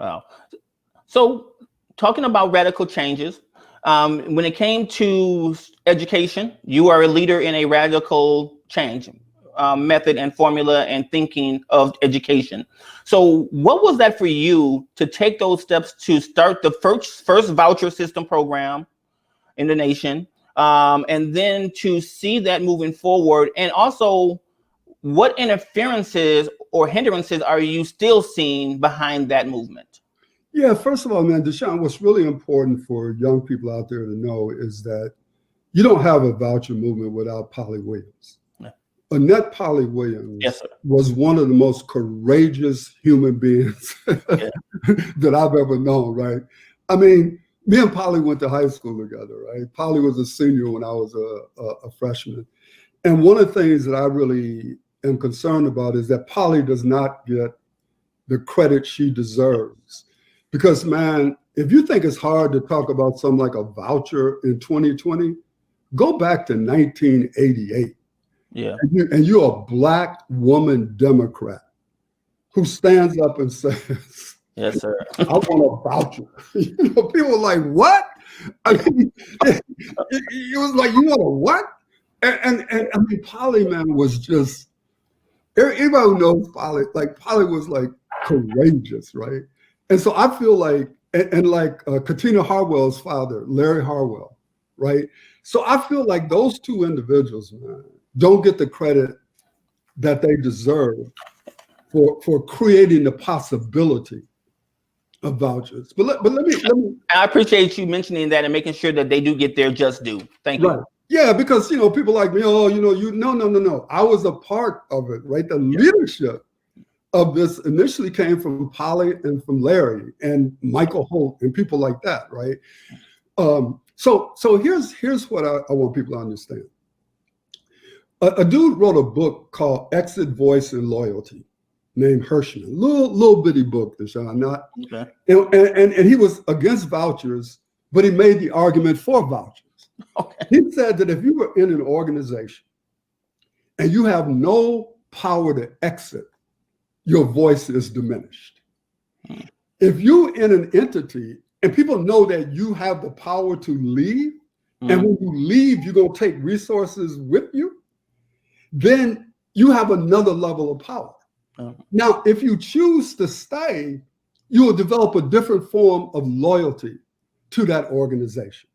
Wow. So talking about radical changes, when it came to education, you are a leader in a radical change method and formula and thinking of education. So what was that for you to take those steps to start the first voucher system program in the nation, and then to see that moving forward? And also, what interferences or hindrances are you still seeing behind that movement? Yeah, first of all, man, Deshaun, what's really important for young people out there to know is that you don't have a voucher movement without Polly Williams. Yeah. Annette Polly Williams, yes, sir, was one of the most courageous human beings that I've ever known, right? I mean, me and Polly went to high school together, right? Polly was a senior when I was a freshman. And one of the things that I really am concerned about is that Polly does not get the credit she deserves. Because, man, if you think it's hard to talk about something like a voucher in 2020, go back to 1988. Yeah. And you're a Black woman Democrat who stands up and says, yes, sir, I want a voucher. People are like, what? I mean, it was like, you want a what? And I mean, Polly, man, was just, everybody who knows Polly, like Polly was like courageous, right? And so I feel like, and like Katina Harwell's father, Larry Harwell, right? So I feel like those two individuals, man, don't get the credit that they deserve for creating the possibility of vouchers. But let me. I appreciate you mentioning that and making sure that they do get their just due. Thank you. Right. Yeah, because people like me, no. I was a part of it, right? The leadership of this initially came from Polly and from Larry and Michael Holt and people like that, right? So here's what I want people to understand. A dude wrote a book called Exit, Voice, and Loyalty, named Hirschman. Little bitty book, Deshaun, not. Okay. And he was against vouchers, but he made the argument for vouchers. Okay. He said that if you were in an organization and you have no power to exit, your voice is diminished. If you're in an entity and people know that you have the power to leave, and when you leave, you're going to take resources with you, then you have another level of power. Now, if you choose to stay, you will develop a different form of loyalty to that organization.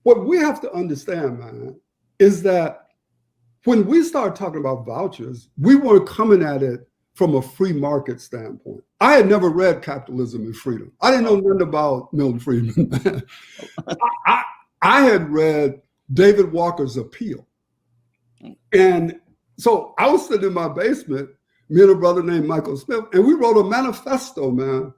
What we have to understand, man, is that when we start talking about vouchers, we weren't coming at it from a free market standpoint. I had never read Capitalism and Freedom. I didn't know nothing about Milton Friedman. I had read David Walker's Appeal. And so I was sitting in my basement, me and a brother named Michael Smith, and we wrote a manifesto, man,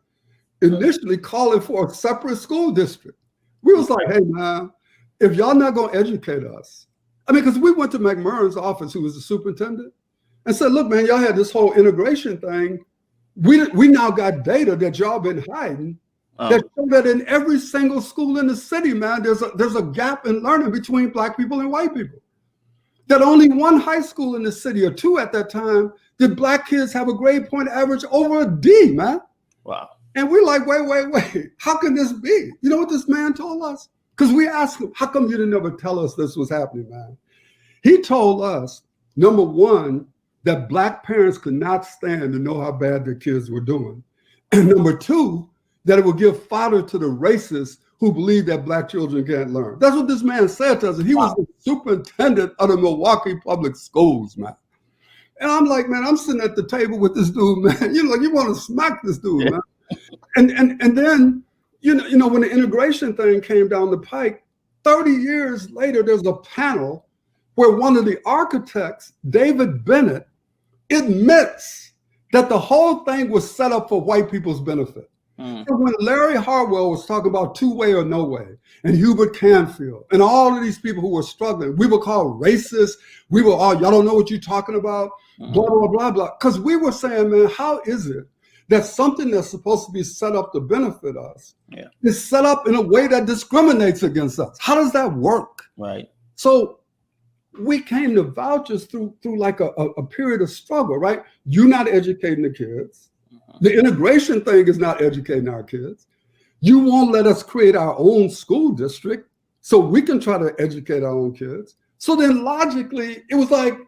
initially calling for a separate school district. We was like, hey, man, if y'all not going to educate us, I mean, because we went to McMurrin's office, who was the superintendent, and said, look, man, y'all had this whole integration thing. We now got data that y'all been hiding that show that in every single school in the city, man, there's a gap in learning between Black people and white people. That only one high school in the city, or two at that time, did Black kids have a grade point average over a D, man. Wow. And we're like, wait, how can this be? You know what this man told us? Because we asked him, how come you didn't ever tell us this was happening, man? He told us, number one, that Black parents could not stand to know how bad their kids were doing. And number two, that it would give fodder to the racists who believe that Black children can't learn. That's what this man said to us. And he was the superintendent of the Milwaukee Public Schools, man. And I'm like, man, I'm sitting at the table with this dude, man. You want to smack this dude, man. And then, when the integration thing came down the pike, 30 years later, there's a panel where one of the architects, David Bennett, admits that the whole thing was set up for white people's benefit. So when Larry Harwell was talking about two-way or no way, and Hubert Canfield, and all of these people who were struggling, we were called racist. We were all, y'all don't know what you're talking about, blah, blah, blah, blah. Because we were saying, man, how is it that something that's supposed to be set up to benefit us is set up in a way that discriminates against us? How does that work? Right. So we came to vouchers through like a period of struggle, right? You're not educating the kids. The integration thing is not educating our kids. You won't let us create our own school district so we can try to educate our own kids. So then logically, it was like,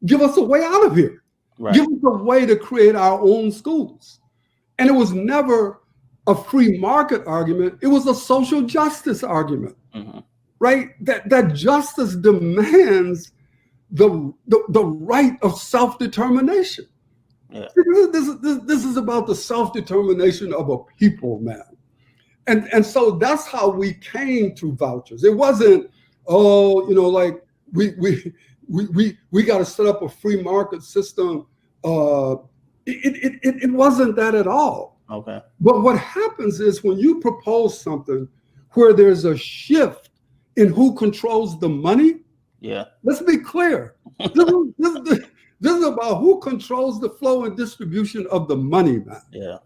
give us a way out of here. Right. Give us a way to create our own schools. And it was never a free market argument. It was a social justice argument, right? That justice demands the right of self-determination. Yeah. This is about the self-determination of a people, man. And so that's how we came to vouchers. It wasn't, like we got to set up a free market system. It wasn't that at all. Okay. But what happens is when you propose something where there's a shift in who controls the money. Yeah. Let's be clear. This is about who controls the flow and distribution of the money, man. Yeah.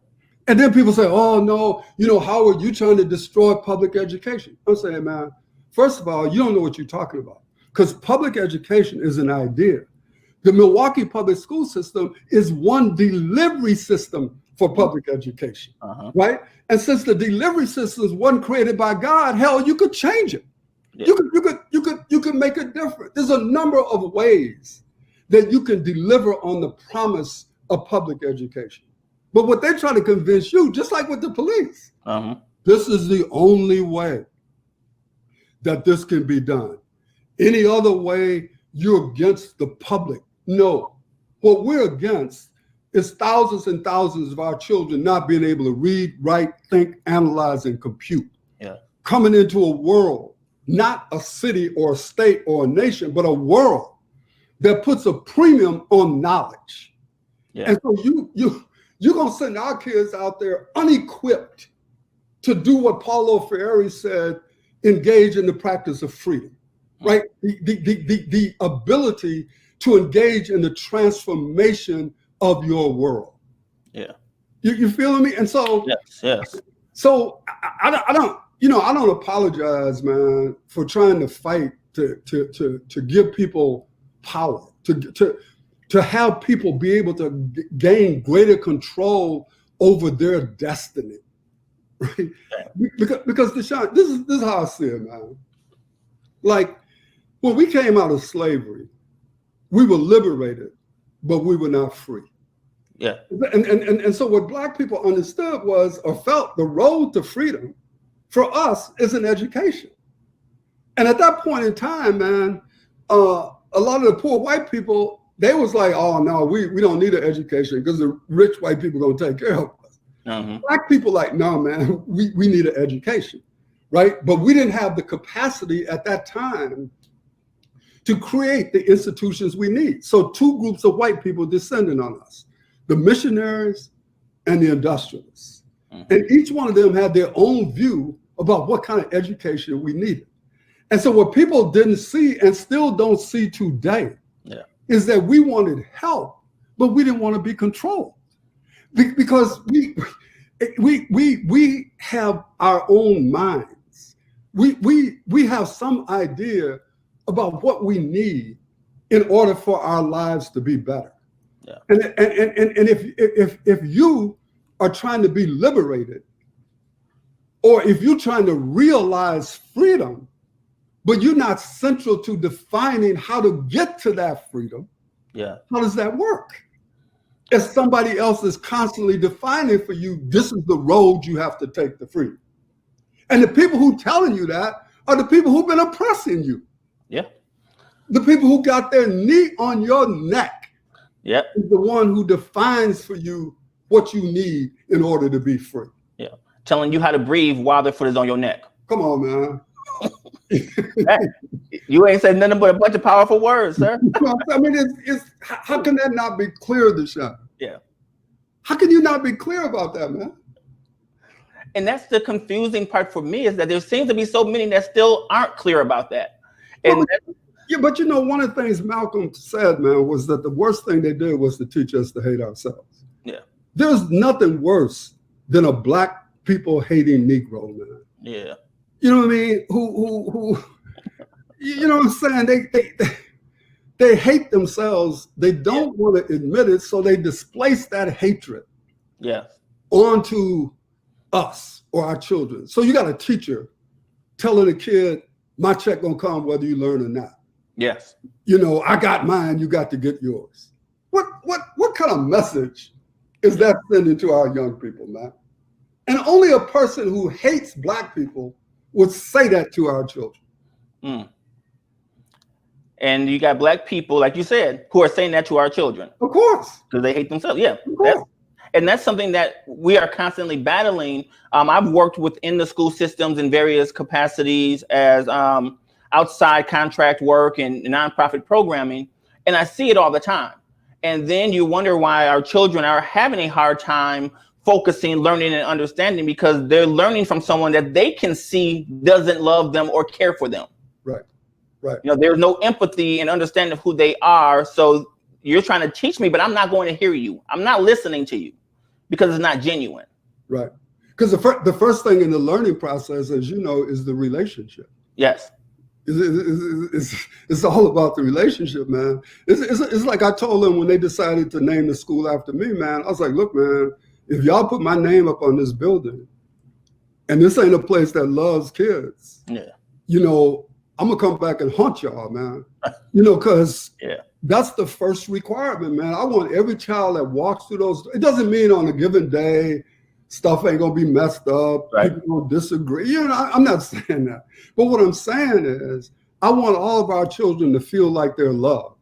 And then people say, oh, no, Howard, you trying to destroy public education. I'm saying, man, first of all, you don't know what you're talking about, because public education is an idea. The Milwaukee public school system is one delivery system for public education, right? And since the delivery systems wasn't created by God, hell, you could change it. Yeah. You could make a difference. There's a number of ways that you can deliver on the promise of public education. But what they try to convince you, just like with the police, this is the only way that this can be done. Any other way, you're against the public. No, what we're against is thousands and thousands of our children not being able to read, write, think, analyze, and compute. Yeah. Coming into a world, not a city or a state or a nation, but a world that puts a premium on knowledge. Yeah. And so you're going to send our kids out there unequipped to do what Paulo Freire said, engage in the practice of freedom, right? The ability to engage in the transformation of your world. Yeah. You feeling me? And so, yes. So I don't apologize, man, for trying to fight to give people power, to have people be able to gain greater control over their destiny, right? Because Deshaun, this is how I see it, man. Like when we came out of slavery, we were liberated, but we were not free. Yeah. And so what Black people understood was, or felt, the road to freedom for us is an education. And at that point in time, man, a lot of the poor white people, they was like, oh no, we don't need an education because the rich white people are gonna take care of us. Black people like, no, man, we need an education, right? But we didn't have the capacity at that time to create the institutions we need. So two groups of white people descended on us, the missionaries and the industrialists. And each one of them had their own view about what kind of education we needed. And so what people didn't see and still don't see today is that we wanted help, but we didn't want to be controlled because we have our own minds. We have some idea about what we need in order for our lives to be better. Yeah. And if you are trying to be liberated, or if you're trying to realize freedom, but you're not central to defining how to get to that freedom, how does that work? If somebody else is constantly defining for you, this is the road you have to take to freedom. And the people who telling you that are the people who've been oppressing you. Yeah. The people who got their knee on your neck is the one who defines for you what you need in order to be free. Yeah. Telling you how to breathe while their foot is on your neck. Come on, man. You ain't said nothing but a bunch of powerful words, sir. I mean, how can that not be clear, Deshaun? Yeah. How can you not be clear about that, man? And that's the confusing part for me, is that there seems to be so many that still aren't clear about that. And but one of the things Malcolm said, man, was that the worst thing they did was to teach us to hate ourselves. Yeah. There's nothing worse than a Black people hating Negro, man. Yeah. You know what I mean? Who you know what I'm saying? They hate themselves. They don't want to admit it, so they displace that hatred Yes. onto us or our children. So you got a teacher telling a kid, my check gonna come whether you learn or not. Yes. You know, I got mine, you got to get yours. What kind of message is that sending to our young people, man? And only a person who hates Black people would say that to our children. Mm. And you got Black people, like you said, who are saying that to our children. Of course. Because they hate themselves. Yeah. Of course. That's something that we are constantly battling. I've worked within the school systems in various capacities as outside contract work and nonprofit programming, and I see it all the time. And then you wonder why our children are having a hard time focusing, learning, and understanding, because they're learning from someone that they can see doesn't love them or care for them. Right. Right. You know, there's no empathy and understanding of who they are. So you're trying to teach me, but I'm not going to hear you. I'm not listening to you because it's not genuine. Right. Because the first thing in the learning process, as you know, is the relationship. Yes. It's all about the relationship, man. It's like I told them when they decided to name the school after me, man. I was like, look, man, if y'all put my name up on this building and this ain't a place that loves kids, you know, I'm going to come back and haunt y'all, man. You know, because that's the first requirement, man. I want every child that walks through those. It doesn't mean on a given day stuff ain't going to be messed up. Right. People going to disagree. You know, I'm not saying that. But what I'm saying is I want all of our children to feel like they're loved.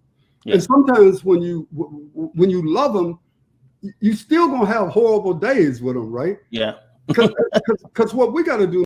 And sometimes when you love them, you still going to have horrible days with them, right? Yeah. Because what we got to do